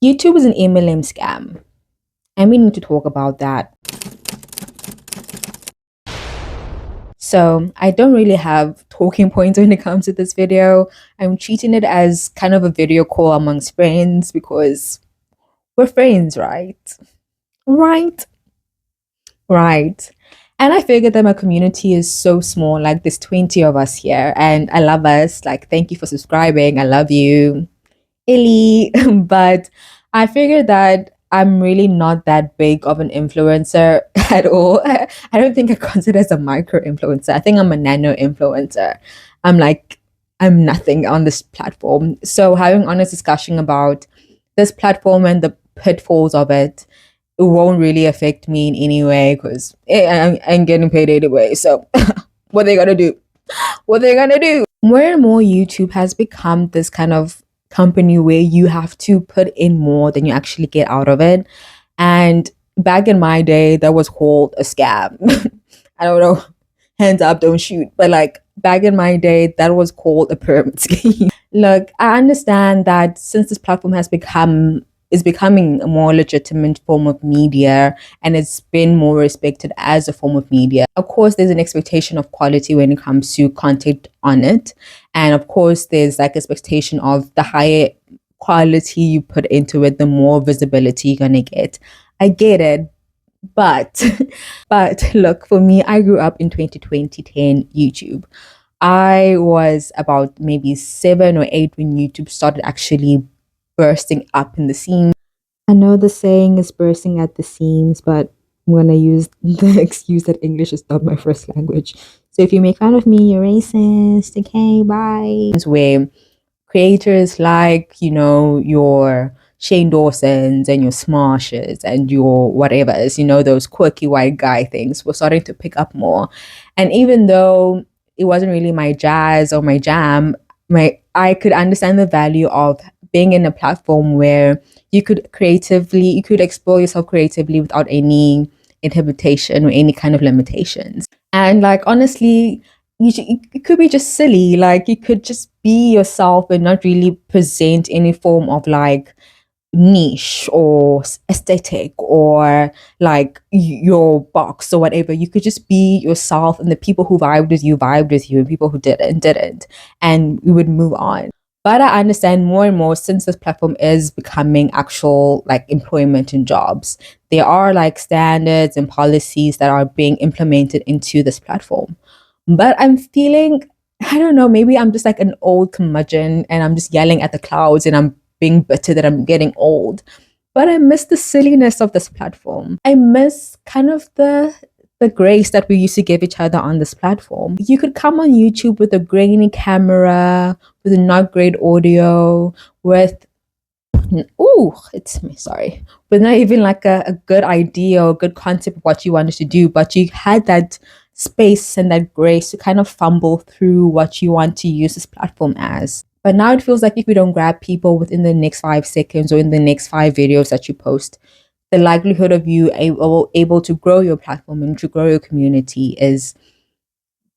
YouTube is an MLM scam, and we need to talk about that. So I don't really have talking points when it comes to this video. I'm treating it as kind of a video call amongst friends because we're friends, right? Right, right. And I figured that my community is so small, like there's 20 of us here, and I love us. Like, thank you for subscribing. I love you. Illy. But I figured that I'm really not that big of an influencer at all. I don't think I consider as a micro influencer. I think I'm a nano influencer. I'm like, I'm nothing on this platform. So having honest discussion about this platform and the pitfalls of it won't really affect me in any way because I'm getting paid anyway. So what are they gonna do? What are they gonna do? More and more, YouTube has become this kind of company where you have to put in more than you actually get out of it. And back in my day, that was called a scam. I don't know, hands up, don't shoot. But like back in my day, that was called a pyramid scheme. Look, I understand that since this platform has become is becoming a more legitimate form of media and it's been more respected as a form of media. Of course, there's an expectation of quality when it comes to content on it. And of course, there's like expectation of the higher quality you put into it, the more visibility you're gonna get. I get it, but but look, for me, I grew up in 2010 YouTube. I was about maybe 7 or 8 when YouTube started actually bursting up in the scene. I know the saying is bursting at the seams, but I'm gonna use the excuse that English is not my first language. So if you make fun of me, you're racist. Okay, bye. Where creators like, your Shane Dawsons and your Smashes and your whatevers, those quirky white guy things were starting to pick up more. And even though it wasn't really my jazz or my jam, I could understand the value of being in a platform where you could explore yourself creatively without any inhibition or any kind of limitations. And like honestly, it could be just silly. Like you could just be yourself and not really present any form of like niche or aesthetic or like your box or whatever. You could just be yourself, and the people who vibed with you, and people who didn't, and we would move on. But I understand more and more since this platform is becoming actual like employment and jobs, there are like standards and policies that are being implemented into this platform. But I'm feeling, I don't know, maybe I'm just like an old curmudgeon and I'm just yelling at the clouds and I'm being bitter that I'm getting old. But I miss the silliness of this platform. I miss kind of the grace that we used to give each other on this platform. You could come on YouTube with a grainy camera, with a not great audio, with it's me, sorry, with not even like a good idea or good concept of what you wanted to do, but you had that space and that grace to kind of fumble through what you want to use this platform as. But now it feels like if you don't grab people within the next 5 seconds or in the next 5 videos that you post, the likelihood of you able to grow your platform and to grow your community is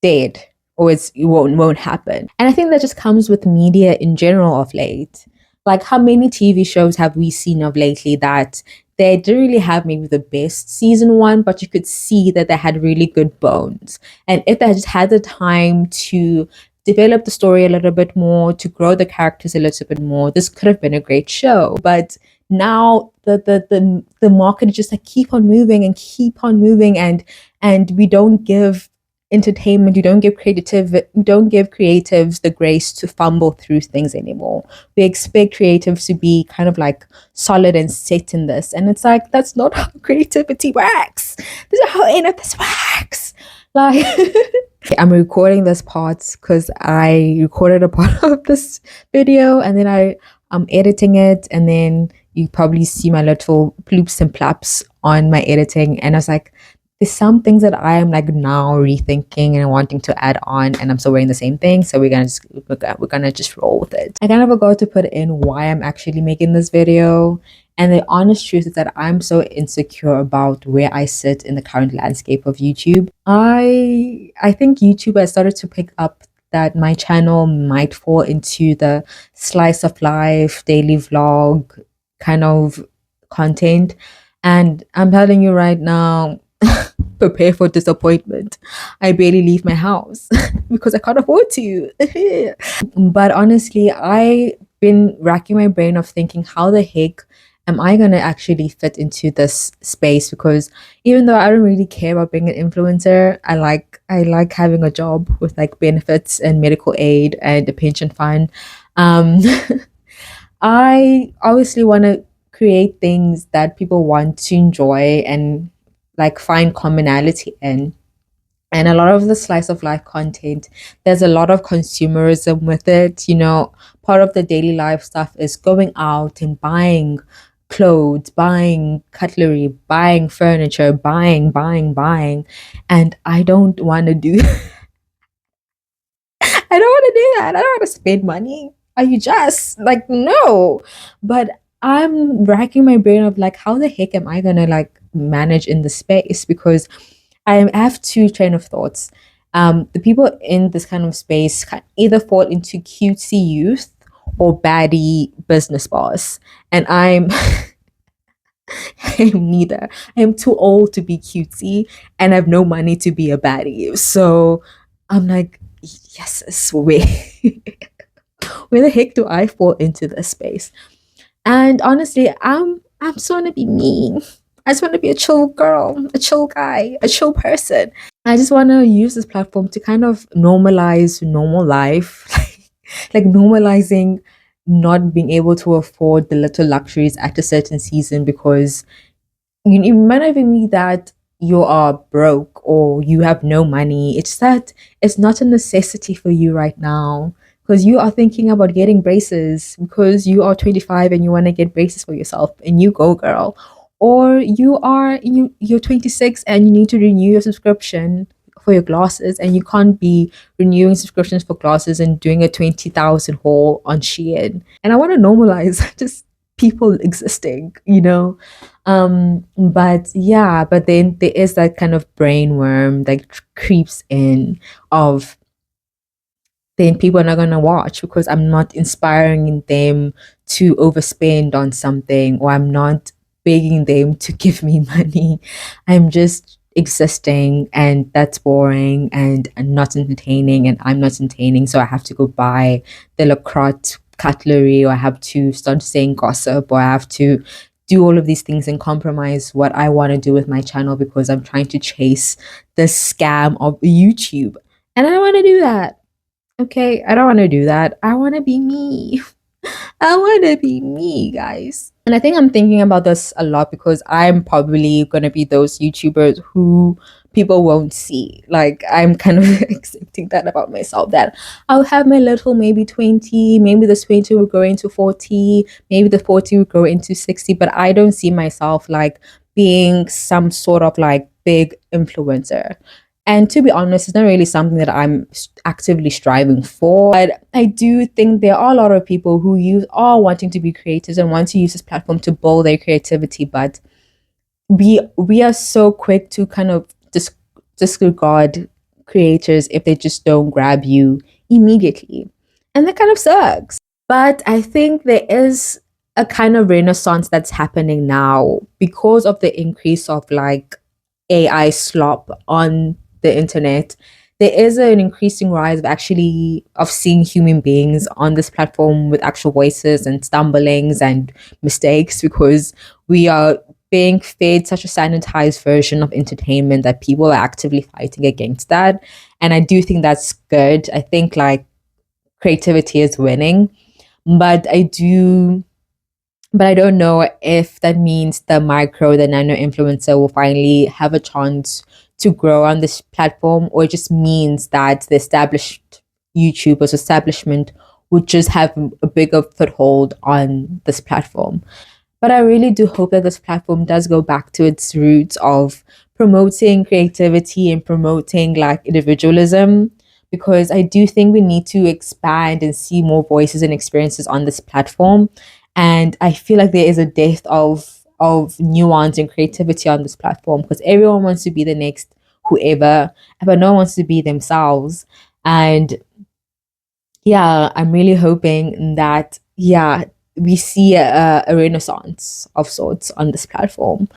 dead, or it won't happen. And I think that just comes with media in general of late. Like how many TV shows have we seen of lately that they didn't really have maybe the best season one, but you could see that they had really good bones. And if they just had the time to develop the story a little bit more, to grow the characters a little bit more, this could have been a great show. But now the market just like keep on moving and keep on moving, and we don't give entertainment, we don't give creatives the grace to fumble through things anymore. We expect creatives to be kind of like solid and set in this, and it's like that's not how creativity works. This is how any of this works. Like I'm recording this part because I recorded a part of this video and then I'm editing it, and then you probably see my little ploops and plaps on my editing, and I was like, there's some things that I am like now rethinking and wanting to add on, and I'm still wearing the same thing. So we're gonna just roll with it. I kind of forgot to put in why I'm actually making this video. And the honest truth is that I'm so insecure about where I sit in the current landscape of YouTube. I think YouTube has started to pick up that my channel might fall into the slice of life, daily vlog, kind of content. And I'm telling you right now, prepare for disappointment. I barely leave my house because I can't afford to. But honestly, I've been racking my brain of thinking, how the heck am I gonna actually fit into this space? Because even though I don't really care about being an influencer, I like having a job with like benefits and medical aid and a pension fund. Um, I obviously want to create things that people want to enjoy and like find commonality in. And a lot of the slice of life content, there's a lot of consumerism with it. Part of the daily life stuff is going out and buying clothes, buying cutlery, buying furniture, buying. And I don't want to do I don't want to do that. I don't want to spend money. Are you just like, no? But I'm racking my brain of like, how the heck am I gonna like manage in the space? Because I have two train of thoughts. The people in this kind of space can either fall into cutesy youth or baddie business boss, and I'm neither. I am too old to be cutesy, and I have no money to be a baddie. So I'm like, yes, where the heck do I fall into this space? And honestly, I'm just want to be me. I just want to be a chill girl, a chill guy, a chill person. I just want to use this platform to kind of normalize normal life, like normalizing not being able to afford the little luxuries at a certain season because it might not even be that you are broke or you have no money. It's that it's not a necessity for you right now because you are thinking about getting braces because you are 25 and you want to get braces for yourself and you go girl. Or you're 26 and you need to renew your subscription for your glasses and you can't be renewing subscriptions for glasses and doing a 20,000 haul on Shein. And I want to normalize just people existing. But yeah, but then there is that kind of brain worm that creeps in of then people are not going to watch because I'm not inspiring them to overspend on something or I'm not begging them to give me money. I'm just existing and that's boring and not entertaining and I'm not entertaining. So I have to go buy the Lacrotte cutlery or I have to start saying gossip or I have to do all of these things and compromise what I want to do with my channel because I'm trying to chase the scam of YouTube. And I don't want to do that. Okay, I don't want to do that. I want to be me. I want to be me, guys. And I think I'm thinking about this a lot because I'm probably going to be those YouTubers who people won't see. Like, I'm kind of accepting that about myself that I'll have my little maybe 20, maybe this 20 will grow into 40, maybe the 40 will grow into 60, but I don't see myself like being some sort of like big influencer. And to be honest, it's not really something that I'm actively striving for. But I do think there are a lot of people who are wanting to be creators and want to use this platform to build their creativity. But we are so quick to kind of disregard creators if they just don't grab you immediately. And that kind of sucks. But I think there is a kind of renaissance that's happening now because of the increase of like AI slop on the internet. There is an increasing rise of actually of seeing human beings on this platform with actual voices and stumblings and mistakes because we are being fed such a sanitized version of entertainment that people are actively fighting against that. And I do think that's good. I think like creativity is winning. But I don't know if that means the nano influencer will finally have a chance to grow on this platform, or it just means that the established YouTubers establishment would just have a bigger foothold on this platform. But I really do hope that this platform does go back to its roots of promoting creativity and promoting like individualism because I do think we need to expand and see more voices and experiences on this platform. And I feel like there is a dearth of nuance and creativity on this platform because everyone wants to be the next whoever, but no one wants to be themselves. And yeah, I'm really hoping that, yeah, we see a renaissance of sorts on this platform.